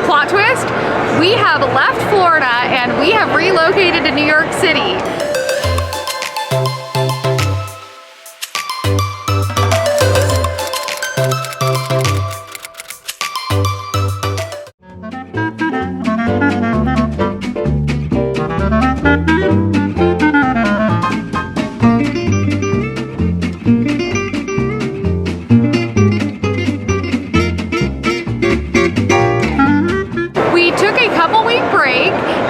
Plot twist, we have left Florida and we have relocated to New York City.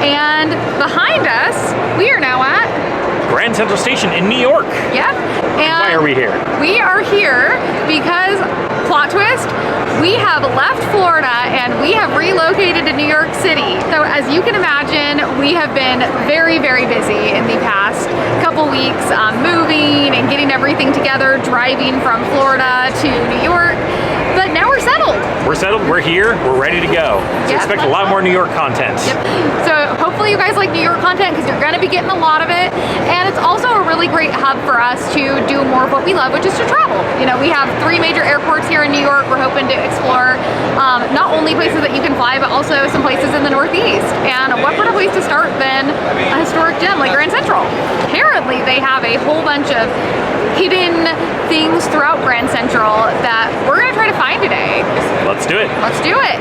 And behind us, we are now at Grand Central Station in New York. Yep. And why are we here? We are here because, plot twist, we have left Florida and we have relocated to New York City. So as you can imagine, we have been very, very busy in the past couple weeks moving and getting everything together, driving from Florida to New York. But now we're settled. We're settled, we're here, we're ready to go. So expect a lot more New York content. Yep. So hopefully you guys like New York content because you're gonna be getting a lot of it. And it's also a really great hub for us to do more of what we love, which is to travel. You know, we have 3 major airports here in New York. We're hoping to explore not only places that you can fly, but also some places in the Northeast. And what better place to start than a historic gem like Grand Central? Apparently they have a whole bunch of hidden things throughout Grand Central that we're gonna try to find today. Let's do it. Let's do it.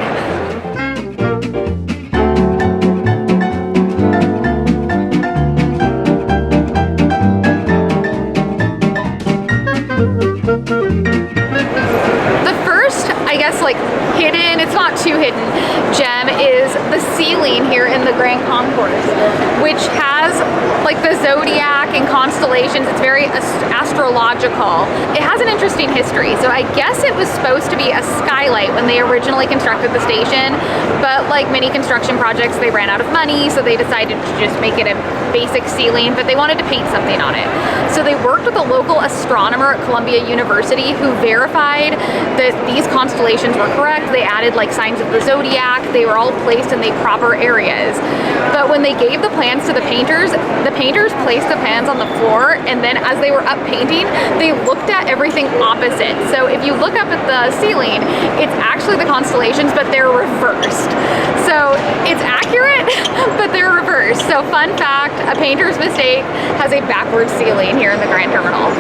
The first, I guess, like hidden, it's not too hidden, gem is the ceiling here in the Grand Concourse, which has like the zodiac and constellations. It's very astrological. It has an interesting history. So I guess it was supposed to be a skylight when they originally constructed the station, but like many construction projects, they ran out of money, so they decided to just make it a basic ceiling, but they wanted to paint something on it. So they worked with a local astronomer at Columbia University who verified that these constellations were correct. They added like signs of the zodiac. They were all placed in the proper areas. But when they gave the plans to the painters placed the plans on the floor, and then as they were up painting, they looked at everything opposite. So if you look up at the ceiling, it's actually the constellations, but they're reversed. So it's accurate, but they're reversed. So fun fact, a painter's mistake has a backwards ceiling here in the Grand Terminal.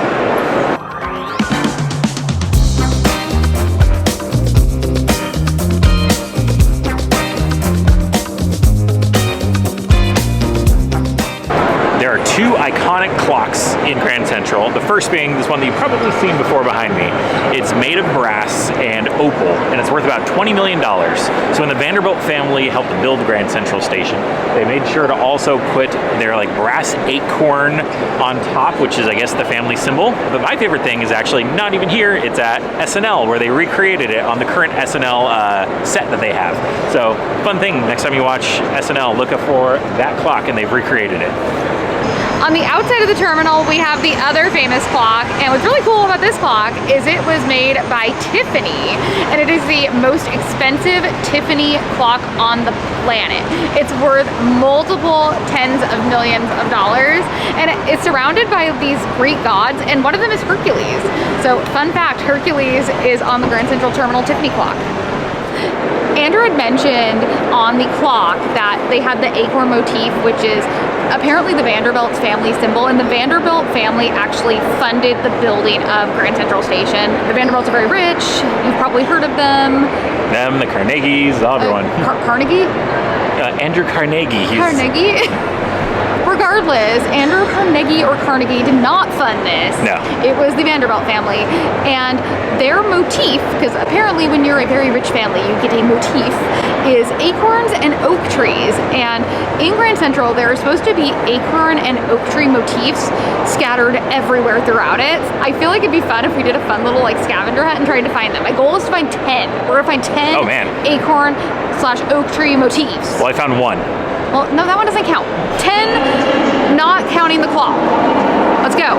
There are 2 iconic clocks in Grand Central. The first being this one that you've probably seen before behind me. It's made of brass and opal, and it's worth about $20 million. So when the Vanderbilt family helped build Grand Central Station, they made sure to also put their like brass acorn on top, which is I guess the family symbol. But my favorite thing is actually not even here, it's at SNL, where they recreated it on the current SNL set that they have. So fun thing, next time you watch SNL, look up for that clock and they've recreated it. On the outside of the terminal, we have the other famous clock, and what's really cool about this clock is it was made by Tiffany, and it is the most expensive Tiffany clock on the planet. It's worth multiple tens of millions of dollars, and it's surrounded by these Greek gods, and one of them is Hercules. So fun fact, Hercules is on the Grand Central Terminal Tiffany clock. Andrew had mentioned on the clock that they had the acorn motif, which is apparently the Vanderbilt family symbol, and the Vanderbilt family actually funded the building of Grand Central Station. The Vanderbilts are very rich. You've probably heard of them. Them, the Carnegies, everyone. Carnegie? Andrew Carnegie. Carnegie? Regardless, Andrew Carnegie or Carnegie did not fund this. No. It was the Vanderbilt family. And their motif, because apparently when you're a very rich family, you get a motif, is acorns and oak trees. And in Grand Central, there are supposed to be acorn and oak tree motifs scattered everywhere throughout it. I feel like it'd be fun if we did a fun little like scavenger hunt and tried to find them. My goal is to find 10. We're gonna find 10 acorn/oak tree motifs. Well, I found 1. Well, no, that one doesn't count. 10, not counting the clock. Let's go.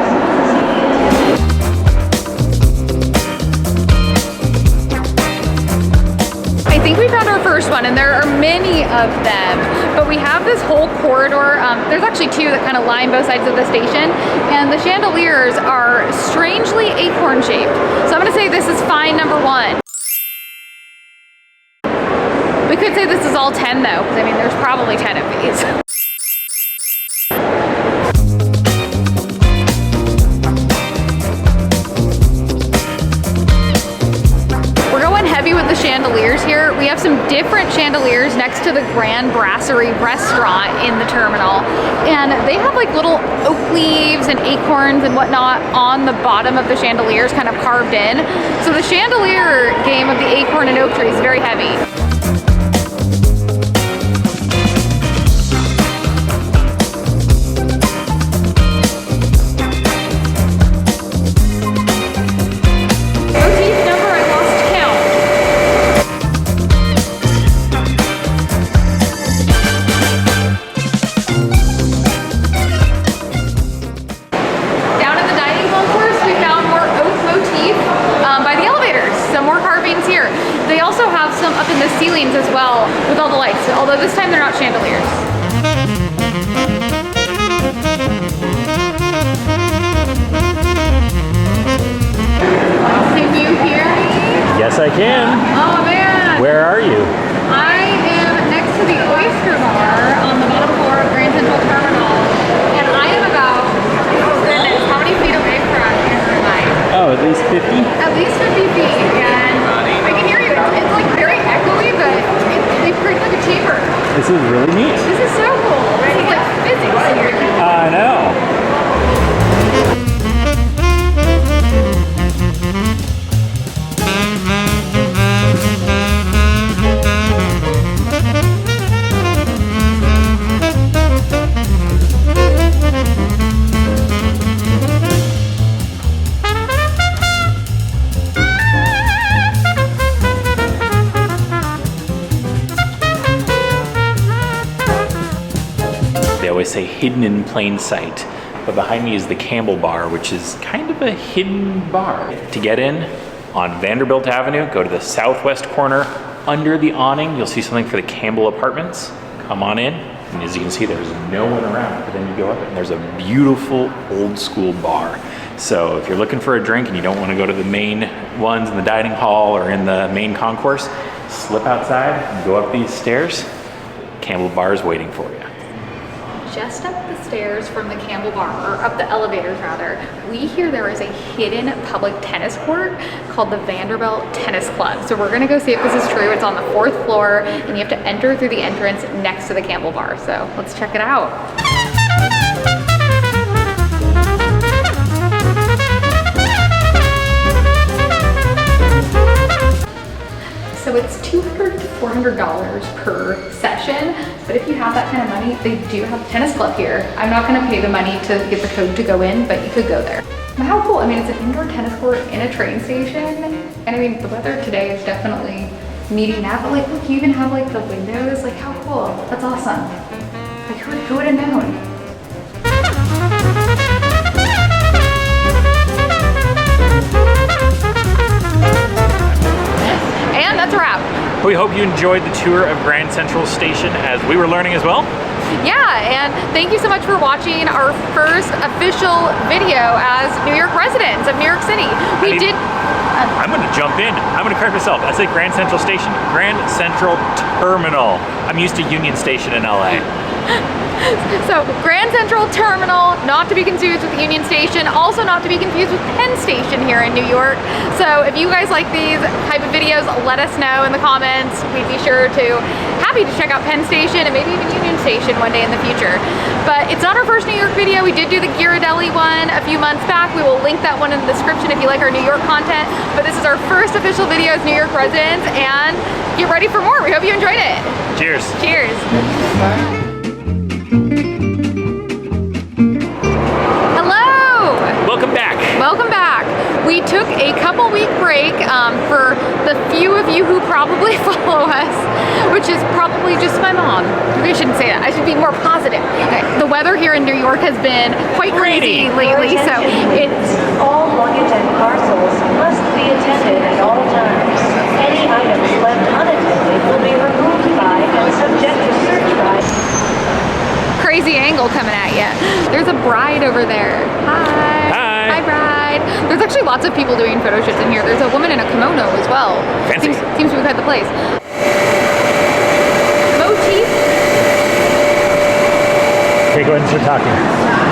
I think we found our first one, and there are many of them, but we have this whole corridor. There's actually 2 that kind of line both sides of the station, and the chandeliers are strangely acorn shaped. So I'm gonna say this is find number 1. We could can't say this is all 10 though, because I mean, there's probably 10 of these. Heavy with the chandeliers here. We have some different chandeliers next to the Grand Brasserie restaurant in the terminal, and they have like little oak leaves and acorns and whatnot on the bottom of the chandeliers kind of carved in. So the chandelier game of the acorn and oak tree is very heavy. Ceilings as well with all the lights, although this time they're not chandeliers. Can you hear me? Yes, I can. Oh man. Where are you? I am next to the Oyster Bar on the bottom floor of Grand Central Terminal, and I am about, oh goodness, how many feet away from Andrew and I? Oh, at least 50? At least 50 feet, and I can hear you. It's like very echoey, but they've created like a chamber. This is really neat. This is so cool. This is like physics here. I know. Say hidden in plain sight, but behind me is the Campbell Bar, which is kind of a hidden bar. To get in on Vanderbilt Avenue, go to the southwest corner. Under the awning, you'll see something for the Campbell Apartments. Come on in, and as you can see, there's no one around, but then you go up and there's a beautiful old school bar. So if you're looking for a drink and you don't want to go to the main ones in the dining hall or in the main concourse, slip outside and go up these stairs. Campbell Bar is waiting for you. Just up the stairs from the Campbell Bar, or up the elevators rather, we hear there is a hidden public tennis court called the Vanderbilt Tennis Club. So we're gonna go see if this is true. It's on the 4th floor, and you have to enter through the entrance next to the Campbell Bar. So let's check it out. So it's $200 to $400 per session, but if you have that kind of money, they do have a tennis club here. I'm not gonna pay the money to get the code to go in, but you could go there. But how cool, I mean, it's an indoor tennis court in a train station, and I mean, the weather today is definitely meeting that, but like, look, you even have like the windows, like how cool, that's awesome. Like who would have known? And that's a wrap. We hope you enjoyed the tour of Grand Central Station as we were learning as well. Yeah, and thank you so much for watching our first official video as New York residents of New York City. I'm gonna jump in. I'm gonna correct myself. I said Grand Central Station, Grand Central Terminal. I'm used to Union Station in LA. So Grand Central Terminal, not to be confused with Union Station, also not to be confused with Penn Station here in New York. So if you guys like these type of videos, let us know in the comments. We'd be sure to happy to check out Penn Station and maybe even Union Station one day in the future. But it's not our first New York video. We did do the Ghirardelli one a few months back. We will link that one in the description if you like our New York content. But this is our first official video as New York residents, and get ready for more. We hope you enjoyed it. Cheers. Cheers. Welcome back. Welcome back. We took a couple week break for the few of you who probably follow us, which is probably just my mom. Maybe I shouldn't say that. I should be more positive. Okay. The weather here in New York has been quite crazy lately, so it's... All luggage and parcels must be attended at all times. Any items left unattended will be removed by and subject to search by... Crazy angle coming at you. There's a bride over there. Hi. Hi. Hi, bride. There's actually lots of people doing photo shoots in here. There's a woman in a kimono as well. Fancy. Seems to be quite the place. Okay, go ahead and start talking.